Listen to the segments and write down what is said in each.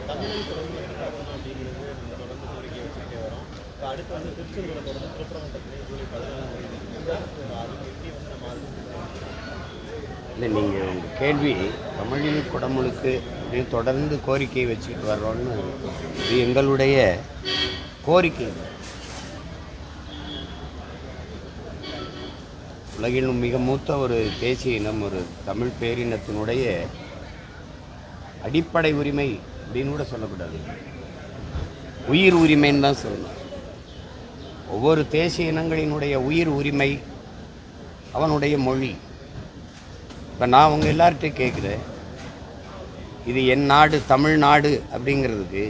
தமிழை தொடர்ந்து எடுத்துக்காட்டணும் அப்படிங்கிறது நம்ம தொடர்ந்து கோரிக்கை வச்சுக்கிட்டே வரோம். இப்போ அடுத்து வந்து திருச்செந்தூரை தொடர்ந்து திருப்பரங்குன்றத்திலே ஜூலை 14 அது எப்படி வந்து நம்ம இல்லை, நீங்கள் உங்கள் கேள்வி தமிழில் குடமுழுக்கு அப்படின்னு தொடர்ந்து கோரிக்கையை வச்சுக்கிட்டு வர்றோன்னு, இது எங்களுடைய கோரிக்கை. உலகிலும் மிக மூத்த ஒரு தேசிய இனம், ஒரு தமிழ் பேரினத்தினுடைய அடிப்படை உரிமை அப்படின்னு கூட சொல்லக்கூடாது, உயிர் உரிமைன்னு தான் சொல்லணும். ஒவ்வொரு தேசிய இனங்களினுடைய உயிர் உரிமை அவனுடைய மொழி. இப்போ நான் உங்கள் எல்லார்கிட்டையும் கேட்குறேன், இது என் நாடு தமிழ்நாடு அப்படிங்கிறதுக்கு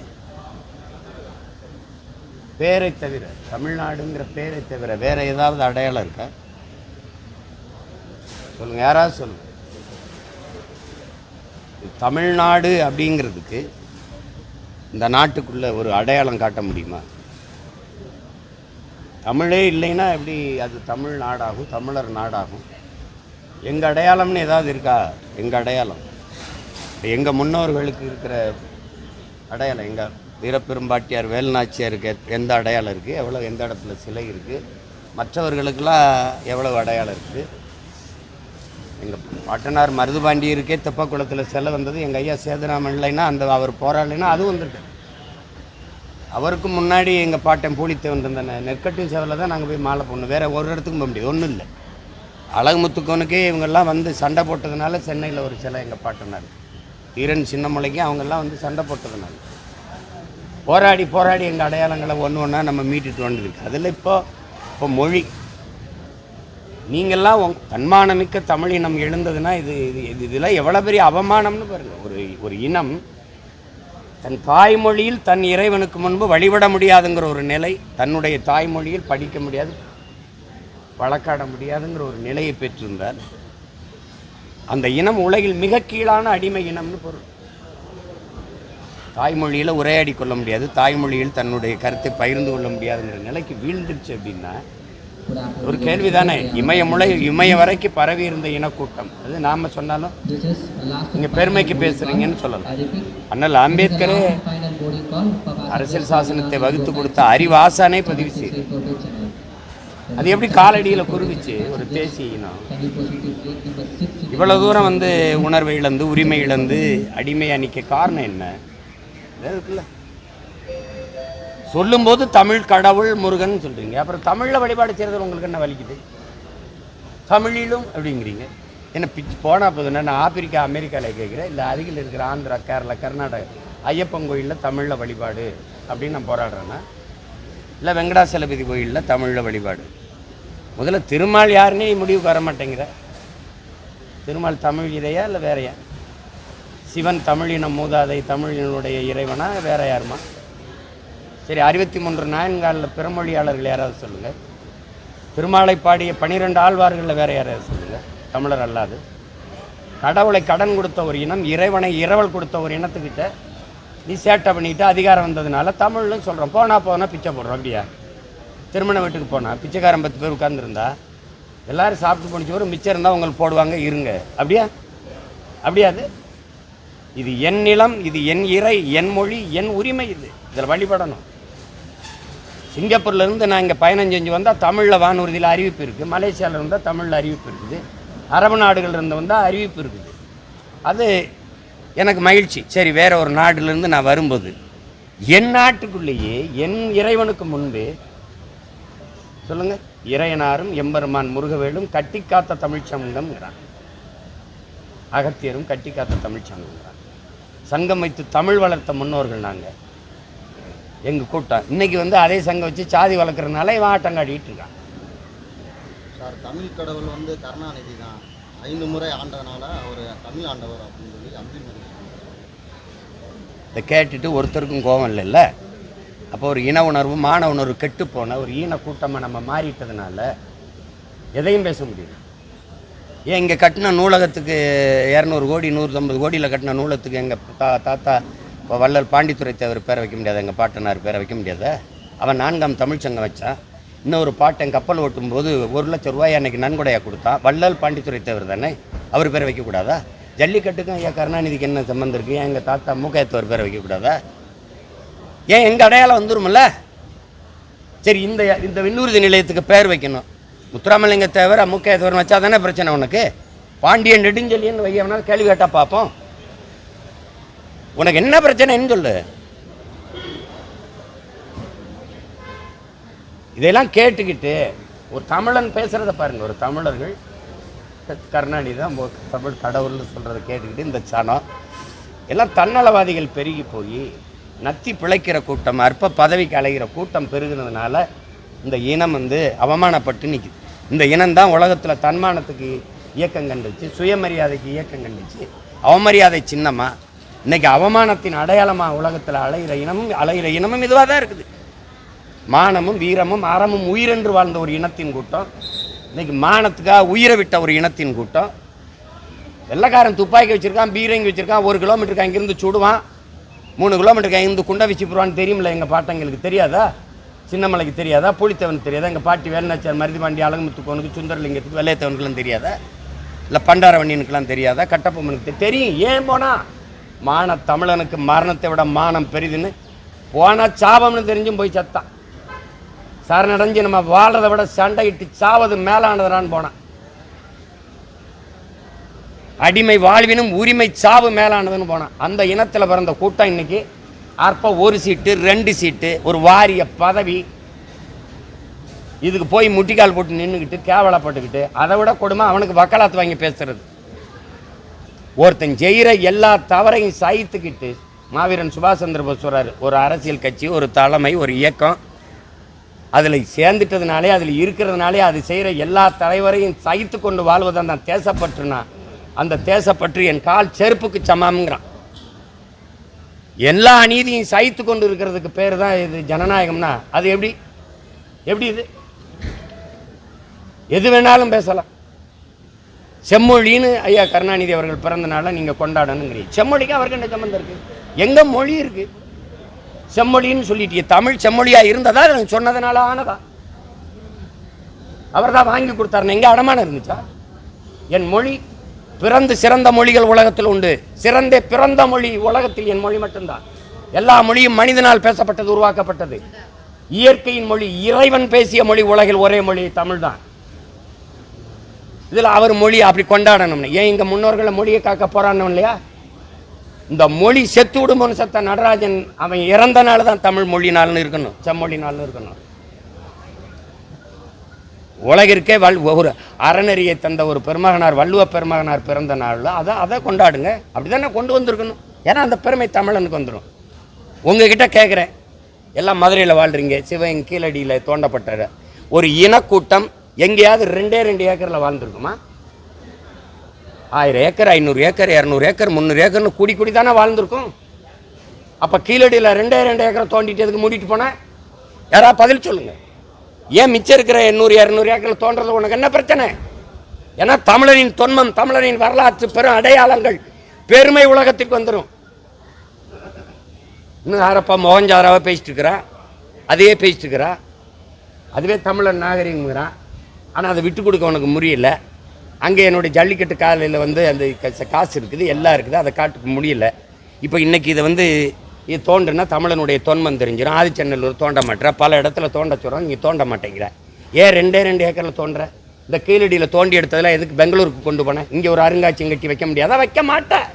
பேரை தவிர, தமிழ்நாடுங்கிற பேரை தவிர வேற ஏதாவது அடையாளம் இருக்கா? சொல்லுங்க, யாராவது சொல்லுங்க. தமிழ்நாடு அப்படிங்கிறதுக்கு இந்த நாட்டுக்குள்ள ஒரு அடையாளம் காட்ட முடியுமா? தமிழே இல்லைன்னா எப்படி அது தமிழ் நாடாகும், தமிழர் நாடாகும்? எங்கள் அடையாளம்னு ஏதாவது இருக்கா? எங்கள் அடையாளம், எங்கள் முன்னோர்களுக்கு இருக்கிற அடையாளம், எங்கள் வீரப்பெரும்பாட்டியார் வேலுநாச்சியாருக்கு எந்த அடையாளம் இருக்குது, எவ்வளோ எந்த இடத்துல சிலை இருக்குது, மற்றவர்களுக்கெல்லாம் எவ்வளவு அடையாளம் இருக்குது? எங்கள் பாட்டனார் மருதுபாண்டியருக்கே தெப்பக்குளத்தில் சிலை வந்தது, எங்கள் ஐயா சேதுராமன் இல்லைன்னா, அந்த அவர் போராடலைன்னா அதுவும் வந்துட்டு. அவருக்கு முன்னாடி எங்கள் பாட்டன் பூலித்தேவன் இருந்த நெற்கட்டும் சேவலில் தான் நாங்கள் போய் மாலை போடணும், வேறு ஒரு இடத்துக்கும் போக முடியாது, ஒன்றும் இல்லை. அழகுமுத்துக்கோனுக்கே இவங்கெல்லாம் வந்து சண்டை போட்டதுனால சென்னையில் ஒரு சிலை எங்கள் பாட்டனார், ஈரன் சின்னமலைக்கு அவங்கெல்லாம் வந்து சண்டை போட்டதுனால போராடி போராடி எங்கள் அடையாளங்களை ஒன்று ஒன்றா நம்ம மீட்டுட்டு வந்துருக்கு. அதில் இப்போ மொழி, நீங்கள்லாம் தன்மானமிக்க தமிழினம் எழுந்ததுன்னா இது இதெல்லாம் எவ்வளோ பெரிய அவமானம்னு பாருங்கள். ஒரு இனம் தன் தாய்மொழியில் தன் இறைவனுக்கு முன்பு வழிபட முடியாதுங்கிற ஒரு நிலை, தன்னுடைய தாய்மொழியில் படிக்க முடியாது, வழக்காட முடியாதுங்கிற ஒரு நிலையை பெற்றிருந்தார். அந்த இனம் உலகில் மிக கீழான அடிமை இனம்னு பொருள். தாய்மொழியில் உரையாடி கொள்ள முடியாது, தாய்மொழியில் தன்னுடைய கருத்தை பகிர்ந்து கொள்ள முடியாதுங்கிற நிலைக்கு வீழ்ந்துருச்சு அப்படின்னா ஒரு கேள்வி தானே. இமய வரைக்கும் பரவி இருந்த இனக்கூட்டம் அது நாம் சொன்னாலும் நீங்கள் பெருமைக்கு பேசுகிறீங்கன்னு சொல்லலாம். அண்ணல் அம்பேத்கரே அரசியல் சாசனத்தை வகுத்து கொடுத்த அறிவாசானே பதிவு செய்து, அது எப்படி காலடியில் குறுவிச்சு ஒரு தேசிய இனம் இவ்வளோ தூரம் வந்து உணர்வை இழந்து உரிமை இழந்து அடிமையாக நிற்க காரணம் என்ன? இருக்குல்ல, சொல்லும்போது தமிழ் கடவுள் முருகன் சொல்கிறீங்க, அப்புறம் தமிழில் வழிபாடு செய்கிறது உங்களுக்கு என்ன வலிக்குது? தமிழிலும் அப்படிங்கிறீங்க என்ன பிச்சு போனால் போதுன்னா? நான் ஆப்பிரிக்கா அமெரிக்காவில் கேட்குறேன், இல்லை அருகில் இருக்கிற ஆந்திரா கேரளா கர்நாடகா ஐயப்பன் கோயிலில் தமிழில் வழிபாடு அப்படின்னு நான் போராடுறேன்னா, இல்லை வெங்கடாசலபதி கோயிலில் தமிழில் வழிபாடு? முதல்ல திருமால் யாருன்னே முடிவுக்கு வர மாட்டேங்கிற. திருமால் தமிழ் இறையா இல்லை வேறையா? சிவன் தமிழினம் மூதாதை தமிழினுடைய இறைவனா வேற யாருமா? சரி, 63 நாயன்காலில் பிறமொழியாளர்கள் யாராவது சொல்லுங்கள். திருமாலை பாடிய 12 ஆழ்வார்களில் வேறு யாராவது சொல்லுங்கள், தமிழர் அல்லாது. கடவுளை கடன் கொடுத்த ஒரு இனம், இறைவனை இரவல் கொடுத்த ஒரு இனத்துக்கிட்ட நீ சேட்டை பண்ணிட்டு அதிகாரம் வந்ததுனால தமிழ்னு சொல்கிறோம். போனால் பிச்சை போடுறோம். அப்படியா? திருமண வீட்டுக்கு போனால் பிச்சைக்காரன் 10 பேர் உட்கார்ந்துருந்தா எல்லோரும் சாப்பிட்டு போனிச்சு ஒரு மிச்சம் இருந்தால் உங்களுக்கு போடுவாங்க, இருங்க. அப்படியாது? இது என் நிலம், இது என் இறை, என் மொழி, என் உரிமை, இதில் வழிபடணும். சிங்கப்பூர்லேருந்து நான் இங்கே பயணம் செஞ்சு வந்தால் தமிழில் வானூர்தியில் அறிவிப்பு இருக்குது, மலேசியாவில் இருந்தால் தமிழில் அறிவிப்பு இருக்குது, அரபு நாடுகள் இருந்து வந்தால் அறிவிப்பு இருக்குது. அது எனக்கு மகிழ்ச்சி. சரி, வேறு ஒரு நாட்டிலேருந்து நான் வரும்போது என் நாட்டுக்குள்ளேயே என் இறைவனுக்கு முன்பே சொல்லுங்கள், இறையனாரும் எம்பெருமான் முருகவேலும் கட்டி காத்த தமிழ் சங்கம்ங்கிறான், அகத்தியரும் கட்டி காத்த தமிழ் சங்கம்ங்கிறான். சங்கம் வைத்து தமிழ் வளர்த்த முன்னோர்கள் நாங்கள், எங்கள் கூட்டம். இன்னைக்கு வந்து அதே சங்கம் வச்சு சாதி வளர்க்குறதுனால இவன் ஆட்டம் காட்டிகிட்டு இருக்கான். சார், தமிழ் கடவுள் வந்து கருணாநிதி தான் 5 முறை ஆண்டதுனால அவர் தமிழ் ஆண்டவர் அப்படின்னு சொல்லி அம்பிமணி இதை கேட்டுட்டு ஒருத்தருக்கும் கோபம் இல்லைல்ல. அப்போ ஒரு இன உணர்வு மான உணர்வு கெட்டுப்போன ஒரு ஈன கூட்டமாக நம்ம மாறிட்டதுனால எதையும் பேச முடியும். ஏன் இங்கே கட்டின நூலகத்துக்கு 200 கோடி 150 கோடியில் கட்டின நூலகத்துக்கு எங்கள் தாத்தா இப்போ வள்ளல் பாண்டித்துரை தேவர் பேரை வைக்க முடியாது, எங்கள் பாட்டனார் பேரை வைக்க முடியாத? அவன் 4ஆம் தமிழ்ச்சங்கம் வச்சான். இன்னொரு பாட்டன் கப்பல் ஓட்டும் போது 1 லட்சம் ரூபாய் அன்றைக்கி நன்கொடையாக கொடுத்தான். வள்ளல் பாண்டித்துரை தேவர் தானே, அவர் பேரை வைக்கக்கூடாதா? ஜல்லிக்கட்டுக்கும் ஐயா கருணாநிதிக்கு என்ன சம்மந்தம் இருக்குது? ஏன் எங்கள் தாத்தா மூக்கையத்தவர் பேரை வைக்கக்கூடாதா? ஏன் எங்கள் அடையாளம் வந்துருமில்ல? சரி, இந்த விண்ணூர்தி நிலையத்துக்கு பேர் வைக்கணும். முத்துராமலிங்க தேவர் மூக்கையத்தவர் வச்சா தானே பிரச்சனை உனக்கு? பாண்டியன் நெடுஞ்செழியன் வையவனா கேள்வி கேட்டால் பார்ப்போம். உனக்கு என்ன பிரச்சனைன்னு சொல்லு. இதெல்லாம் கேட்டுக்கிட்டு ஒரு தமிழன் பேசுகிறத பாருங்கள். ஒரு தமிழர்கள் கருணாநிதி தான் தமிழ் கடவுள்னு சொல்கிறத கேட்டுக்கிட்டு இந்த சனம் எல்லாம் தன்னலவாதிகள் பெருகி போய் நத்தி பிழைக்கிற கூட்டம், அற்ப பதவிக்கு அலைகிற கூட்டம் பெருகுனதுனால இந்த இனம் அவமானப்பட்டு நிற்குது. இந்த இனம்தான் உலகத்தில் தன்மானத்துக்கு இயக்கம் கண்டுச்சு, சுயமரியாதைக்கு இயக்கம் கண்டுச்சு. அவமரியாதை சின்னமாக இன்னைக்கு அவமானத்தின் அடையாளமாக உலகத்தில் அலைகிற இனமும் இதுவாக தான் இருக்குது. மானமும் வீரமும் அறமும் உயிரென்று வாழ்ந்த ஒரு இனத்தின் கூட்டம் இன்னைக்கு மானத்துக்காக உயிரை விட்ட ஒரு இனத்தின் கூட்டம். வெள்ளைக்காரன் துப்பாக்கி வச்சுருக்கான், பீரங்கி வச்சுருக்கான், 1 கிலோமீட்டருக்கு அங்கேருந்து சுடுவான், 3 கிலோமீட்டருக்கு அங்கேருந்து குண்டை வச்சு போடுவான்னு தெரியுமில்ல? எங்கள் பாட்டங்களுக்கு தெரியாதா? சின்னமலைக்கு தெரியாதா? புலித்தேவனுக்கு தெரியாதா? எங்கள் பாட்டி வேலுநாச்சியார், மருதிபாண்டி, அழகுமுத்துக்கோனுக்கு, சுந்தரலிங்கத்துக்கு, வெள்ளையத்தவனுக்குலாம் தெரியாதா? இல்லை பண்டாரவண்ணியனுக்கெல்லாம் தெரியாதா? கட்டப்பொம்மனுக்கு தெரியும். ஏன் போனால் மான தமிழனுக்கு மரணத்தை விட மானம் பெரிதுன்னு போனால் சாபம்னு தெரிஞ்சும் போய் சத்தான். சரணடைஞ்சு நம்ம வாழ்றதை விட சண்டையிட்டு சாவது மேலானதுறான்னு போனான். அடிமை வாழ்வினும் உரிமை சாவு மேலானதுன்னு போனான். அந்த இனத்தில் பிறந்த கூட்டம் இன்னைக்கு அற்ப 1 சீட்டு 2 சீட்டு ஒரு வாரிய பதவி இதுக்கு போய் முட்டிக்கால் போட்டு நின்றுக்கிட்டு கேவலப்பட்டுக்கிட்டு அதை விட கொடுமை அவனுக்கு வக்காலத்து வாங்கி பேசுறது. ஒருத்தன் செய்கிற எல்லா தவறையும் சகித்துக்கிட்டு மாவீரன் சுபாஷ் சந்திர போஸ் சொல்றாரு, ஒரு அரசியல் கட்சி, ஒரு தலைமை, ஒரு இயக்கம் அதில் சேர்ந்துட்டதுனாலே, அதில் இருக்கிறதுனாலே அது செய்கிற எல்லா தலைவரையும் சகித்து கொண்டு வாழ்வதான் நான் தேசப்பற்றுனா அந்த தேசப்பற்று என் கால் செருப்புக்கு சமம்ங்கிறான். எல்லா அநீதியும் சகித்து கொண்டு இருக்கிறதுக்கு பேர் தான் இது ஜனநாயகம்னா அது எப்படி? இது எது வேணாலும் பேசலாம். செம்மொழின்னு ஐயா கருணாநிதி அவர்கள் பிறந்த நாளை நீங்கள் கொண்டாடணுங்கிறீங்க. செம்மொழிக்கு அவருக்கு என்ன சம்பந்தம் இருக்குது? எங்கே மொழி இருக்குது? செம்மொழின்னு சொல்லிட்டு தமிழ் செம்மொழியாக இருந்ததா சொன்னதுனால ஆனதா? அவர் தான் வாங்கி கொடுத்தாரு. எங்கே அடமானம் இருந்துச்சா? என் மொழி பிறந்து சிறந்த மொழிகள் உலகத்தில் உண்டு. சிறந்த பிறந்த மொழி உலகத்தில் என் மொழி மட்டும்தான். எல்லா மொழியும் மனிதனால் பேசப்பட்டது, உருவாக்கப்பட்டது. இயற்கையின் மொழி, இறைவன் பேசிய மொழி உலகில் ஒரே மொழி தமிழ் தான். இதில் அவர் மொழி அப்படி கொண்டாடணும்னு ஏன் இங்கே முன்னோர்களை மொழியை காக்க போறான்னு இல்லையா? இந்த மொழி செத்து விடுமோன்னு செத்த நடராஜன் அவன் இறந்த நாள் தான் தமிழ் மொழி நாள்னு இருக்கணும், செம்மொழி நாள்னு இருக்கணும். உலகிற்கே ஒரு அறநெறியை தந்த ஒரு பெருமகனார், வள்ளுவ பெருமகனார் பிறந்த நாளில் அதை கொண்டாடுங்க. அப்படி தானே கொண்டு வந்திருக்கணும். ஏன்னா அந்த பெருமை தமிழனுக்கு வந்துடும். உங்ககிட்ட கேட்குறேன், எல்லாம் மதுரையில் வாழ்கிறீங்க, சிவகங்கை கீழடியில் தோண்டப்பட்ட ஒரு இனக்கூட்டம் எங்கேயாவது 2 ஏக்கரில் வாழ்ந்துருக்குமா? 1000 ஏக்கர், 500 ஏக்கர், 200 ஏக்கர், 300 ஏக்கர்னு கூடி தானே வாழ்ந்துருக்கும். அப்போ கீழடியில் 2 ஏக்கரை தோண்டிட்டு எதுக்கு மூடிட்டு போனேன்? யாராவது பதில் சொல்லுங்க. ஏன் மிச்சம் இருக்கிற 800 200 ஏக்கரில் தோன்றது உனக்கு என்ன பிரச்சனை? ஏன்னா தமிழரின் தொன்மம், தமிழரின் வரலாற்று பெரும் அடையாளங்கள், பெருமை உலகத்துக்கு வந்துடும். இன்னும் யாரப்பா மோகஞ்சாராவை பேசிட்டு இருக்கிறா, அதையே பேசிட்டு இருக்கிறா, அதுவே தமிழன் நாகரிகங்கிறான். ஆனால் அதை விட்டு கொடுக்க உனக்கு முடியல. அங்கே என்னுடைய ஜல்லிக்கட்டு காலையில் அந்த காசு இருக்குது, எல்லாம் இருக்குது, அதை காட்டுக்க முடியல. இப்போ இன்றைக்கி இதை இது தோண்டுனா தமிழனுடைய தொன்மம் தெரிஞ்சிடும். ஆதிச்சநல்லூர் தோண்ட மாட்டேற, பல இடத்துல தோண்ட சொல்கிறோம், நீங்கள் தோண்ட மாட்டேங்கிற. ஏன் 2 ஏக்கரில் தோன்ற? இந்த கீழடியில் தோண்டி எடுத்ததில் எதுக்கு பெங்களூருக்கு கொண்டு போனேன்? இங்கே ஒரு அருங்காட்சியம் கட்டி வைக்க முடியாதா? வைக்க மாட்டேன்.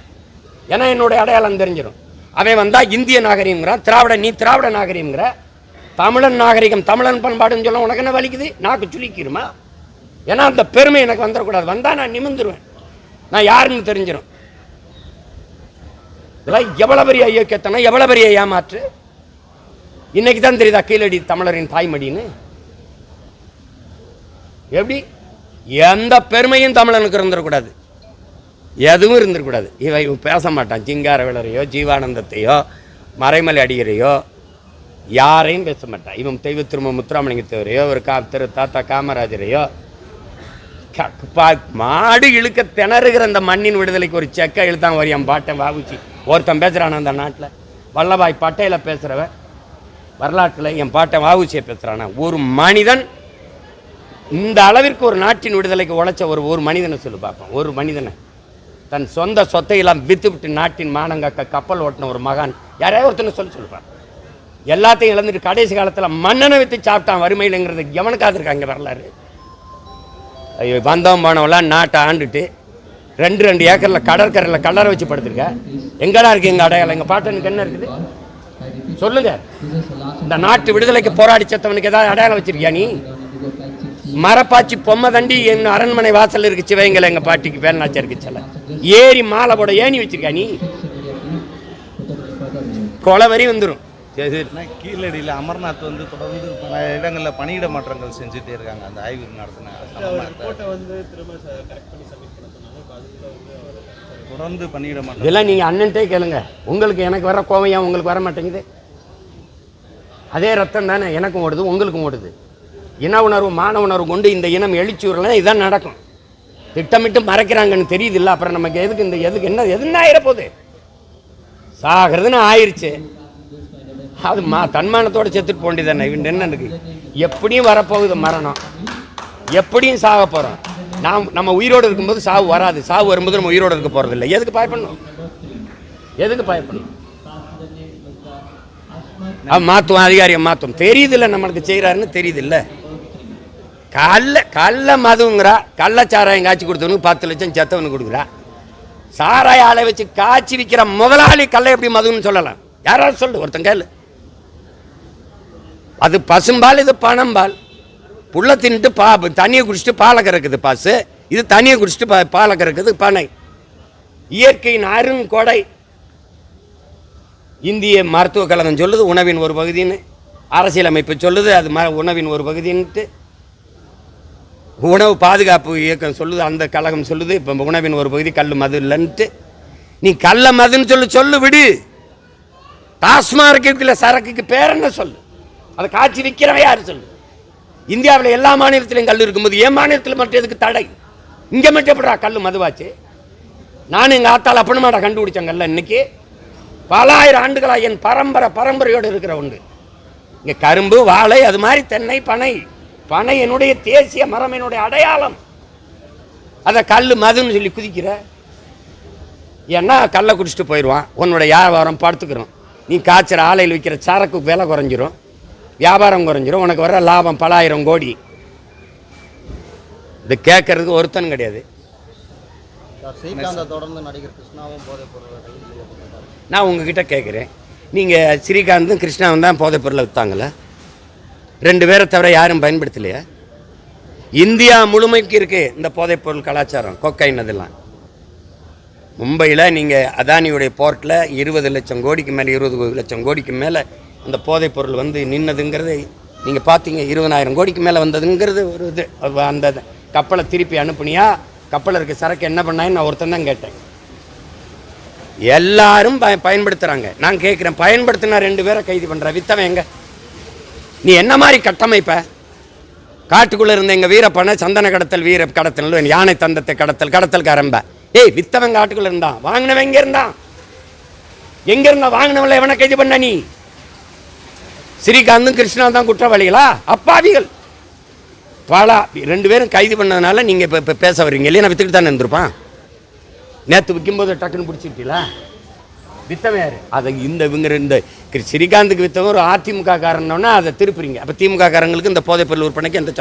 ஏன்னா என்னுடைய அடையாளம் தெரிஞ்சிடும். அவன் வந்தால் இந்திய நாகரிகங்கிறான், நீ திராவிட நாகரிகங்கிற. தமிழன் நாகரிகம், தமிழன் பண்பாடுன்னு சொல்ல உனக்கு என்ன வலிக்குது? நாக்கு சுளிக்கிருமா? ஏன்னா அந்த பெருமை எனக்கு வந்துடக்கூடாது. வந்தால் நான் நிமிந்துருவேன், நான் யாருன்னு தெரிஞ்சிடும். இதெல்லாம் எவ்வளோ பெரிய ஐயோக்கியத்தனம், எவ்வளோ பெரிய ஏமாற்று. இன்னைக்கு தான் தெரியுதா கீழடி தமிழரின் தாய்மடின்னு? எப்படி? எந்த பெருமையும் தமிழனுக்கு இருந்துடக்கூடாது, எதுவும் இருந்துடக்கூடாது. இவன் பேச மாட்டான். சிங்காரவேலரையோ, ஜீவானந்தத்தையோ, மறைமலை அடிகரையோ யாரையும் பேச மாட்டான். இவன் தெய்வ திரும்ப முத்துராமலிங்க தேவரையோ, ஒரு தாத்தா காமராஜரையோ, மாடு இழுக்க திணறுகிற அந்த மண்ணின் விடுதலைக்கு ஒரு செக்கை இழுத்தான் வரி என் பாட்டை வாவுச்சி. ஒருத்தன் பேசுகிறான் அந்த நாட்டில், வல்லபாய் பட்டேல பேசுகிறவன் வரலாற்றில் என் பாட்டை வாவுச்சியை பேசுகிறானா? ஒரு மனிதன் இந்த அளவிற்கு ஒரு நாட்டின் விடுதலைக்கு உழைச்ச ஒரு மனிதனை சொல்லு பார்ப்போம். ஒரு மனிதனை தன் சொந்த சொத்தையெல்லாம் விற்றுவிட்டு நாட்டின் மானங்காக்க கப்பல் ஓட்டின ஒரு மகான் யாரையாவது ஒருத்தனை சொல்லுவான். எல்லாத்தையும் இழந்துட்டு கடைசி காலத்தில் மண்ணனை விற்று சாப்பிட்டான் வறுமையிலங்கிறது எவனுக்காக இருக்காங்க வரலாறு. வந்தவன் போனவெல்லாம் நாட்டை ஆண்டுட்டு 2 ஏக்கரில் கடற்கரையில் கல்லறை வச்சு படுத்துருக்க. எங்கடா இருக்கு எங்கள் அடையாளம்? எங்கள் பாட்டனுக்கு என்ன இருக்குது சொல்லுங்க. இந்த நாட்டு விடுதலைக்கு போராடி செத்தவனுக்கு ஏதாவது அடையாளம் வச்சிருக்கியா நீ? மரப்பாச்சி பொம்மை தண்டி என் அரண்மனை வாசல் இருக்கு சிவகங்கை எங்கள் பாட்டிக்கு வேலநாச்சியா இருக்கு சில ஏறி மாலை போட ஏணி வச்சிருக்கியா நீ? கொலை வரி வந்துடும். கீழடியில் அமர்நாத் வந்து தொடர்ந்து பல இடங்களில் பணியிட மாற்றங்கள் செஞ்சுட்டே இருக்காங்க. அந்த ஆய்வு தொடர்ந்து பணியிட மாற்றம் இதெல்லாம் நீங்கள் அண்ணன்ட்டே கேளுங்க. உங்களுக்கு எனக்கு வர கோவையா உங்களுக்கு வர மாட்டேங்குது? அதே ரத்தம் தானே எனக்கும் ஓடுது உங்களுக்கும் ஓடுது. இன உணர்வு மான உணர்வு கொண்டு இந்த இனம் எழுச்சி வரலாம். இதுதான் நடக்கும். திட்டமிட்டு மறைக்கிறாங்கன்னு தெரியுது இல்லை. அப்புறம் நமக்கு எதுக்கு இந்த எதுக்கு என்ன ஆயிரப்போகுது? சாகிறதுன்னு ஆயிடுச்சு. அது தன்மானத்தோடு செத்துட்டு போண்டிதானே. இவன் என்ன இருக்கு? எப்படியும் வரப்போகுது மரணம். எப்படியும் சாக போகிறோம். நம்ம உயிரோடு இருக்கும்போது சாவு வராது. சாவு வரும்போது நம்ம உயிரோடு இருக்க போகிறது இல்லை. எதுக்கு பயப்படணும்? எதுக்கு பயப்படணும்? மாற்றுவோம், அதிகாரியை மாற்றும். தெரியுது இல்லை நம்மளுக்கு செய்கிறாருன்னு தெரியுது இல்லை. கள்ள மதுங்கிறா. கள்ளச்சாராயம் காய்ச்சி கொடுத்தவனுக்கு 10 லட்சம் செத்தவனுக்கு கொடுக்குறா. சாராய ஆலை வச்சு காய்ச்சி விற்கிற முதலாளி கல்லை எப்படி மதுன்னு சொல்லலாம்? யாராவது சொல்லு, ஒருத்தன் கேளு. அது பசும்பால், இது பணம்பால். புள்ள தின்னுட்டு தண்ணியை குடிச்சிட்டு பாலை கறக்குது பாசு. இது தண்ணியை குடிச்சிட்டு பாலை கறக்குது பனை. இயற்கையின் அருங்கொடை. இந்திய மருத்துவக் கழகம் சொல்லுது உணவின் ஒரு பகுதின்னு. அரசியலமைப்பு சொல்லுது அது உணவின் ஒரு பகுதின்ட்டு. உணவு பாதுகாப்பு இயக்கம் சொல்லுது, அந்த கழகம் சொல்லுது இப்போ உணவின் ஒரு பகுதி கல் மது இல்லைன்ட்டு. நீ கள்ள மதுன்னு சொல்லு விடு. டாஸ்மார்க்கு சரக்குக்கு பேர் என்ன சொல்லு? அதை காய்ச்சி விற்கிறவன் யாரு சொல்லு? இந்தியாவில் எல்லா மாநிலத்திலையும் கல் இருக்கும்போது என் மாநிலத்தில் மட்டும் எதுக்கு தடை? இங்கே மட்டும் எப்படா கல் மதுவாச்சு? நானும் எங்கள் ஆத்தால் அப்பனுமாடா கண்டுபிடிச்சங்கல்ல. இன்னைக்கு பல ஆயிரம் ஆண்டுகளாக என் பரம்பரையோடு இருக்கிற உண்டு. இங்கே கரும்பு, வாழை, அது மாதிரி தென்னை, பனை. பனை என்னுடைய தேசிய மரம், என்னுடைய அடையாளம். அதை கல் மதுன்னு சொல்லி குதிக்கிற. ஏன்னா கல்லை குடிச்சிட்டு போயிடுவான். உன்னோட வியாபாரம் படுத்துக்கிறோம். நீ காய்ச்சற ஆலையில் விற்கிற சரக்கு விலை குறைஞ்சிரும், வியாபாரம் குறைஞ்சிரும், உனக்கு வர லாபம் பல ஆயிரம் கோடி. இது கேட்கறதுக்கு ஒருத்தன் கிடையாது. தொடர்ந்து நடிகர் கிருஷ்ணாவும் போதைப் பொருள் நான் உங்ககிட்ட கேட்குறேன், நீங்கள் ஸ்ரீகாந்தும் கிருஷ்ணாவும் தான் போதைப் பொருளை விற்றாங்களே? 2 பேரை தவிர யாரும் பயன்படுத்தலையா? இந்தியா முழுமைக்கு இருக்குது இந்த போதைப் பொருள் கலாச்சாரம், கொக்கைன். அதெல்லாம் மும்பையில் நீங்கள் அதானியுடைய போர்ட்டில் 20 லட்சம் கோடிக்கு மேலே 20 லட்சம் கோடிக்கு மேலே அந்த போதைப் பொருள் வந்து நின்னதுங்கிறது நீங்கள் பார்த்தீங்க. 20,000 கோடிக்கு மேலே வந்ததுங்கிறது ஒரு இது. அந்த கப்பலை திருப்பி அனுப்புனியா? கப்பலில் இருக்க சரக்கு என்ன பண்ணான்னு நான் ஒருத்தன் தான் கேட்டேன். எல்லாரும் பயன்படுத்துகிறாங்க. நான் கேட்குறேன், பயன்படுத்தினா 2 பேரை கைது பண்ணுற, வித்தவன் எங்க? நீ என்ன மாதிரி கட்டமைப்ப? காட்டுக்குள்ளே இருந்த எங்கள் வீரப்பனை சந்தன கடத்தல், வீர கடத்தல், யானை தந்தத்தை கடத்தல் கரம்ப. ஏய், வித்தவன் காட்டுக்குள்ளே இருந்தான், வாங்கினவன் எங்கே இருந்தான்? எங்கே இருந்தா வாங்கினவங்கள எவனை கைது பண்ண? நீ ஸ்ரீகாந்தும் கிருஷ்ணா தான் குற்றவாளிகளா? அப்பாவிகள். பாலா 2 பேரும் கைது பண்ணதுனால நீங்கள் இப்போ பேச வர்றீங்க இல்லையா? நான் வித்துக்கிட்டு தானே இருந்திருப்பான். நேற்று விற்கும்போது டக்குன்னு பிடிச்சிட்டீங்களா? வித்தவன் யார்? அதை இந்த ஸ்ரீகாந்துக்கு வித்தவன் ஒரு அதிமுக காரனோன்னா அதை திருப்புறீங்க. அப்போ திமுக காரங்களுக்கு இந்த போதைப்பொருள் விற்பனைக்கு எந்த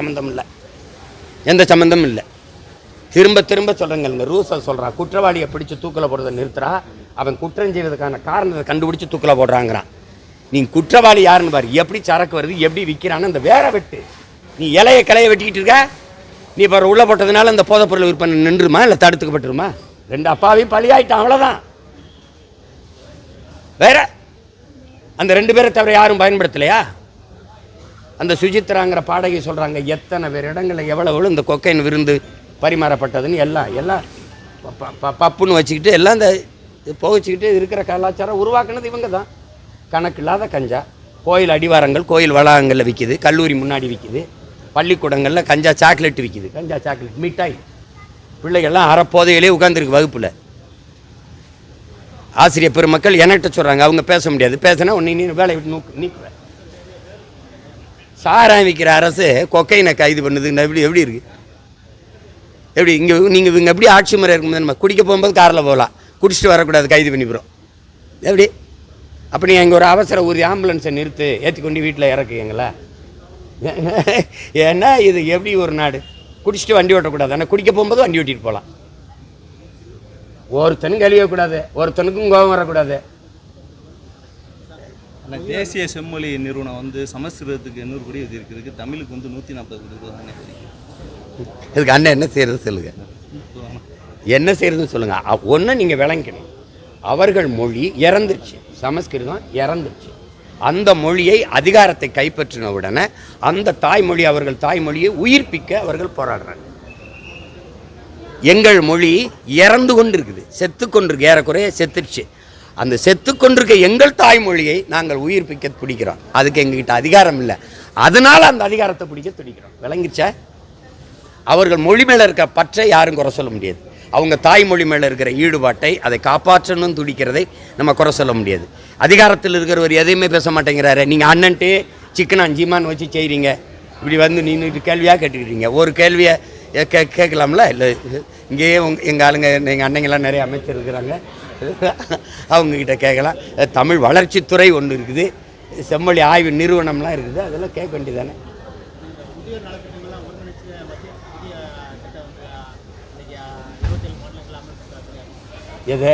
சம்மந்தமும் இல்லை. திரும்ப சொல்கிறேங்க. ரூஸை சொல்கிறான், குற்றவாளியை பிடிச்சி தூக்கில் போடுறதை நிறுத்துறா, அவன் குற்றம் செய்வதற்கான காரணத்தை கண்டுபிடிச்சி தூக்கில் போடுறாங்கிறான். நீ குற்றவாளி யாருன்னு பாரு. எப்படி சரக்கு வருது, எப்படி விற்கிறான்னு அந்த வேற வெட்டு. நீ கிளையை வெட்டிக்கிட்டு இருக்க. நீ இப்போ உள்ள போட்டதுனால இந்த போதைப்பொருள் விற்பனை நின்றுமா இல்லை தடுத்துக்கப்பட்டுருமா? 2 அப்பாவையும் பழியாயிட்டான், அவ்வளோதான். வேற அந்த 2 பேரை தவிர யாரும் பயன்படுத்தலையா? அந்த சுஜித்ராங்கிற பாடகி சொல்கிறாங்க, எத்தனை பேர் இடங்களில் எவ்வளவு இந்த கொக்கைன் விருந்து பரிமாறப்பட்டதுன்னு எல்லாம் பப்புன்னு வச்சுக்கிட்டு எல்லாம் இந்த புகைச்சிக்கிட்டு இருக்கிற கலாச்சாரம் உருவாக்குனது இவங்க தான். கணக்கில்லாத கஞ்சா கோயில் அடிவாரங்கள், கோயில் வளாகங்களில் விற்கிது, கல்லூரி முன்னாடி விற்கிது, பள்ளிக்கூடங்களில் கஞ்சா சாக்லேட் விற்கிது, கஞ்சா சாக்லேட் மிட்டாய். பிள்ளைகள்லாம் அறப்போதையிலே உட்காந்துருக்கு வகுப்பில். ஆசிரியர் பெருமக்கள் என்கிட்ட சொல்கிறாங்க, அவங்க பேச முடியாது, பேசினா உன்னை நீ வேலையை விட்டு நீக்குவேன். சாராயம் விற்கிற அரசு கொக்கைனை கைது பண்ணுது. எப்படி இருக்கு? எப்படி இங்கே எப்படி ஆட்சி முறை இருக்கும்போது நம்ம குடிக்க போகும்போது காரில் போகலாம், குடிச்சிட்டு வரக்கூடாது, கைது பண்ணிக்கிறோம். எப்படி அப்படி இங்கே ஒரு அவசர ஊதி ஆம்புலன்ஸை நிறுத்து, ஏற்றி கொண்டு வீட்டில் இறக்குங்களா? ஏன்னா இது எப்படி ஒரு நாடு? குடிச்சிட்டு வண்டி ஓட்டக்கூடாது, ஆனால் குடிக்க போகும்போது வண்டி ஓட்டிகிட்டு போகலாம். ஒருத்தனும் கழியக்கூடாது, ஒருத்தனுக்கும் கோபம் வரக்கூடாது. ஆனால் தேசிய செம்மொழி நிறுவனம் வந்து சமஸ்கிருதத்துக்கு 800 கோடி ஒதுக்கிறதுக்கு தமிழுக்கு வந்து 140 கோடி தானே. இதுக்கு அண்ணன் என்ன செய்கிறது சொல்லுங்கள், என்ன செய்கிறதுன்னு சொல்லுங்கள். ஒன்று நீங்கள் விளங்கிக்கணும், அவர்கள் மொழி இறந்துருச்சு, சமஸ்கிருதம் இறந்துருச்சு. அந்த மொழியை அதிகாரத்தை கைப்பற்றின உடனே அந்த தாய்மொழி, அவர்கள் தாய்மொழியை உயிர்ப்பிக்க அவர்கள் போராடுறாங்க. எங்கள் மொழி இறந்து கொண்டு இருக்குது, செத்து கொண்டிருக்கு, ஏறக்குறைய செத்துடுச்சு. அந்த செத்து கொண்டிருக்க எங்கள் தாய்மொழியை நாங்கள் உயிர்ப்பிக்க துடிக்கிறோம். அதுக்கு எங்ககிட்ட அதிகாரம் இல்லை, அதனால் அந்த அதிகாரத்தை பிடிக்க துடிக்கிறோம். விளங்கிச்சா? அவர்கள் மொழி மேலே இருக்க பற்றை யாரும் குறை சொல்ல முடியாது. அவங்க தாய்மொழி மேலே இருக்கிற ஈடுபாட்டை, அதை காப்பாற்றணும்னு துடிக்கிறதை நம்ம குறை சொல்ல முடியாது. அதிகாரத்தில் இருக்கிறவர் எதையுமே பேச மாட்டேங்கிறாரு. நீங்கள் அண்ணன்ட்டு சிக்கன் அஞ்சிமான்னு வச்சு செய்கிறீங்க, இப்படி வந்து நின்றுட்டு கேள்வியாக கேட்டுக்கிறீங்க. ஒரு கேள்வியை கேட்கலாம்ல? இல்லை, இங்கேயே எங்கள் ஆளுங்க, எங்கள் அண்ணங்கள்லாம் நிறைய அமைச்சர் இருக்கிறாங்க, அவங்கக்கிட்ட கேட்கலாம். தமிழ் வளர்ச்சித்துறை ஒன்று இருக்குது, செம்மொழி ஆய்வு நிறுவனம்லாம் இருக்குது, அதெல்லாம் கேட்க வேண்டியதானே. எது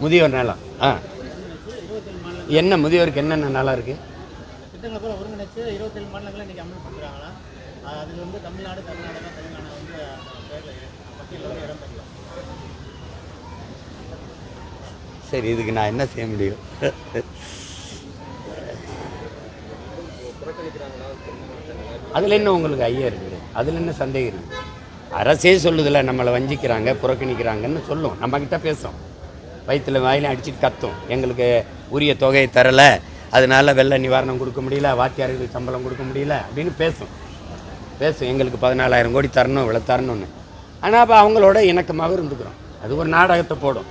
முதியோர் நலம்? என்ன முதியோருக்கு என்னென்ன நலம் இருக்குது? சரி, இதுக்கு நான் என்ன செய்ய முடியும்? அதில் என்ன உங்களுக்கு ஐயா இருக்குது? அதில் என்ன சந்தேகம் இருக்குது? அரசே சொல்லுதில்ல, நம்மளை வஞ்சிக்கிறாங்க, புறக்கணிக்கிறாங்கன்னு சொல்லும், நம்மக்கிட்ட பேசும், வயிற்றுல வாயிலும் அடிச்சுட்டு கத்தும், எங்களுக்கு உரிய தொகையை தரலை, அதனால் வெள்ள நிவாரணம் கொடுக்க முடியல, வாத்தியார்களுக்கு சம்பளம் கொடுக்க முடியல அப்படின்னு பேசும். எங்களுக்கு 14,000 கோடி தரணும், இவ்வளோ தரணும்னு. ஆனால் அப்போ அவங்களோட இணக்கமாக இருந்துக்கிறோம். அது ஒரு நாடகத்தை போடும்.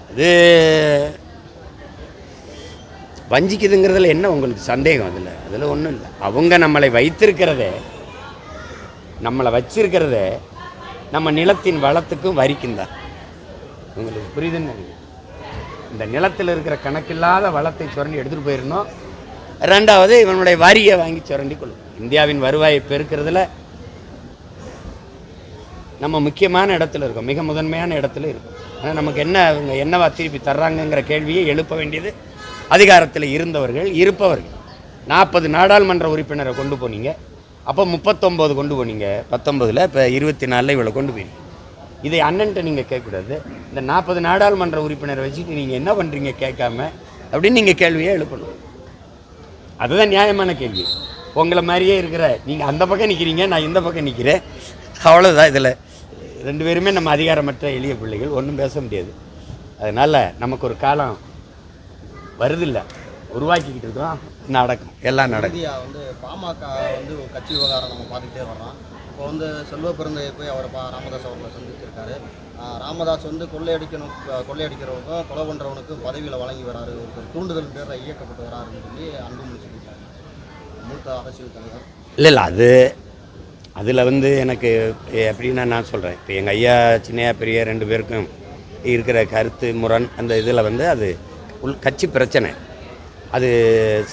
அது வஞ்சிக்குதுங்கிறதுல என்ன உங்களுக்கு சந்தேகம்? அதில் ஒன்றும் இல்லை. அவங்க நம்மளை வைத்திருக்கிறதே, நம்மளை வச்சிருக்கிறதே நம்ம நிலத்தின் வளத்துக்கும் வரிக்கும் தான். உங்களுக்கு புரியுதுன்னு நினைக்கிறேன். இந்த நிலத்தில் இருக்கிற கணக்கில்லாத வளத்தை சுரண்டி எடுத்துகிட்டு போயிடணும். ரெண்டாவது, இவனுடைய வரியை வாங்கி சுரண்டி கொள்ளும். இந்தியாவின் வருவாயை பெருக்கிறதுல நம்ம முக்கியமான இடத்துல இருக்கோம், மிக முதன்மையான இடத்துல இருக்கும். ஆனால் நமக்கு என்ன, இவங்க என்னவா திருப்பி தர்றாங்கங்கிற கேள்வியை எழுப்ப வேண்டியது அதிகாரத்தில் இருப்பவர்கள். 40 நாடாளுமன்ற உறுப்பினரை கொண்டு போனீங்க, அப்போ 39 கொண்டு போனீங்க 19, இப்போ 24 இவ்வளோ கொண்டு போயிருக்கீங்க. இதை அண்ணன்ட்ட நீங்கள் கேட்கக்கூடாது. இந்த 40 நாடாளுமன்ற உறுப்பினரை வச்சுட்டு நீங்கள் என்ன பண்ணுறீங்க கேட்காம அப்படின்னு நீங்கள் கேள்வியை எழுப்பணும். அதுதான் நியாயமான கேள்வி. உங்களை மாதிரியே இருக்கிற நீங்கள் அந்த பக்கம் நிற்கிறீங்க, நான் இந்த பக்கம் நிற்கிறேன், அவ்வளோதான். இதில் 2 பேருமே நம்ம அதிகாரமற்ற எளிய பிள்ளைகள், ஒன்றும் பேச முடியாது. அதனால் நமக்கு ஒரு காலம் வருதில்லை, உருவாக்கிக்கிட்டு இருக்கோம், நடக்கும், எல்லாம் நடக்கும். வந்து பாமக வந்து ஒரு கட்சி விவகாரம் நம்ம பார்த்துக்கிட்டே வர்றோம். இப்போ வந்து செல்வ பிறந்தையை போய் அவர் ராமதாஸ் அவர்களை சந்திச்சிருக்காரு. ராமதாஸ் வந்து கொள்ளையடிக்கிறவனுக்கும் கொலை பண்ணுறவனுக்கும் பதவியில் வழங்கி வராரு, ஒரு தூண்டுதல் பேரில் இயக்கப்பட்டு வராருன்னு சொல்லி அன்புமணி சொல்லியிருக்காங்க, மூத்த அரசியல் தலைவர். இல்லை, அதில் வந்து எனக்கு எப்படின்னா நான் சொல்கிறேன், இப்போ எங்கள் ஐயா சின்னையா பெரிய 2 பேருக்கும் இருக்கிற கருத்து முரண், அந்த இதில் வந்து அது கட்சி பிரச்சனை. அது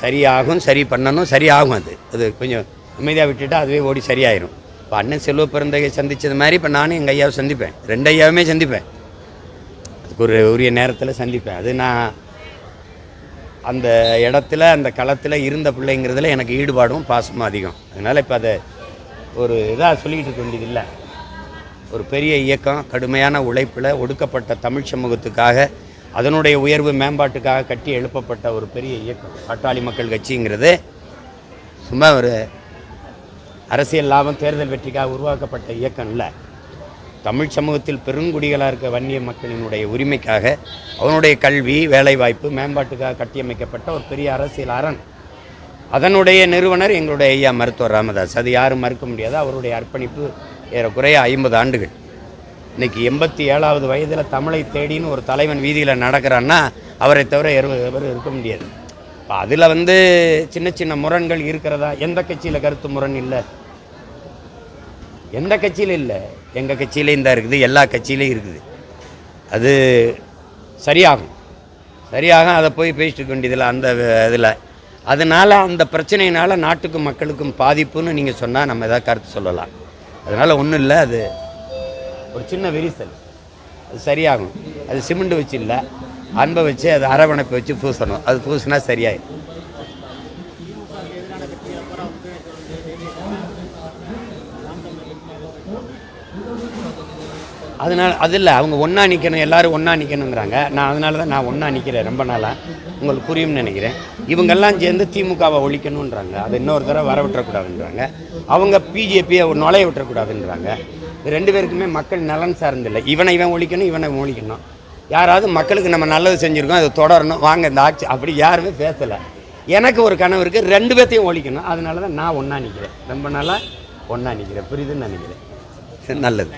சரியாகும், சரி பண்ணணும், சரியாகும். அது கொஞ்சம் அமைதியாக விட்டுட்டால் அதுவே ஓடி சரியாயிடும். இப்போ அண்ணன் செல்வ பிறந்தகை சந்தித்தது மாதிரி இப்போ நானும் எங்கள் ஐயாவை சந்திப்பேன், 2 ஐயாவுமே சந்திப்பேன், அதுக்கு ஒரு உரிய நேரத்தில் சந்திப்பேன். அது நான் அந்த இடத்துல அந்த களத்தில் இருந்த பிள்ளைங்கிறதுல எனக்கு ஈடுபாடும் பாசமும் அதிகம். அதனால் இப்போ அதை ஒரு இதாக சொல்லிக்கிட்டு இருக்க வேண்டியது இல்லை. ஒரு பெரிய இயக்கம், கடுமையான உழைப்பில் ஒடுக்கப்பட்ட தமிழ் சமூகத்துக்காக, அதனுடைய உயர்வு மேம்பாட்டுக்காக கட்டி எழுப்பப்பட்ட ஒரு பெரிய இயக்கம் பாட்டாளி மக்கள் கட்சிங்கிறது சும்மா ஒரு அரசியல் லாபம், தேர்தல் வெற்றிக்காக உருவாக்கப்பட்ட இயக்கம் இல்லை. தமிழ் சமூகத்தில் பெருங்குடிகளாக இருக்க வன்னிய மக்களினுடைய உரிமைக்காக, அவனுடைய கல்வி, வேலைவாய்ப்பு மேம்பாட்டுக்காக கட்டியமைக்கப்பட்ட ஒரு பெரிய அரசியல் அரண். அதனுடைய நிறுவனர் எங்களுடைய ஐயா மருத்துவர் ராமதாஸ். அது யாரும் மறுக்க முடியாது. அவருடைய அர்ப்பணிப்பு ஏறக்குறைய 50 ஆண்டுகள். இன்றைக்கி 87வது வயதில் தமிழை தேடின்னு ஒரு தலைவன் வீதியில் நடக்கிறான்னா அவரை தவிர எவர் இருக்க முடியாது. இப்போ அதில் வந்து சின்ன சின்ன முரண்கள் இருக்கிறதா? எந்த கட்சியில் கருத்து முரண் இல்லை? எந்த கட்சியிலும் இல்லை, எங்கள் கட்சியிலையும் தான் இருக்குது, எல்லா கட்சியிலையும் இருக்குது. அது சரியாகும், அதை போய் பேசிட்டு இருக்க வேண்டியதில்லை அந்த இதில். அதனால் அந்த பிரச்சனையினால் நாட்டுக்கும் மக்களுக்கும் பாதிப்புன்னு நீங்கள் சொன்னால் நம்ம எதாவது கருத்து சொல்லலாம். அதனால் ஒன்றும் இல்லை, அது ஒரு சின்ன விரிசல், அது சரியாகும். அது சிமெண்ட் வச்சு இல்லை, அன்பை வச்சு அது அரவணைப்பை வச்சு பூசணும். அது பூசினா சரியாயிடும். அதனால் அது இல்லை, அவங்க ஒன்றா நிற்கணும், எல்லோரும் ஒன்றா நிற்கணுங்கிறாங்க. நான் அதனால தான் நான் ஒன்றா நிற்கிறேன் ரொம்ப நாளாக, உங்களுக்கு புரியும்னு நினைக்கிறேன். இவங்கெல்லாம் சேர்ந்து திமுகவை ஒழிக்கணுன்றாங்க, அதை இன்னொரு தடவை வர விட்டுறக்கூடாதுன்றாங்க. அவங்க பிஜேபியை நுழைய விட்டுறக்கூடாதுன்றாங்க. இது ரெண்டு பேருக்குமே மக்கள் நலன் சார்ந்தில்லை. இவன் ஒழிக்கணும், இவனை ஒழிக்கணும். யாராவது மக்களுக்கு நம்ம நல்லது செஞ்சுருக்கோம், அதை தொடரணும், வாங்க இந்த ஆட்சி, அப்படி யாருமே பேசலை. எனக்கு ஒரு கனவு இருக்குது, ரெண்டு பேர்த்தையும் ஒழிக்கணும். அதனால தான் நான் ஒன்றா நிற்கிறேன், ரொம்ப நாளாக ஒன்றா நிற்கிறேன். புரியுதுன்னு நினைக்கிறேன். நல்லது.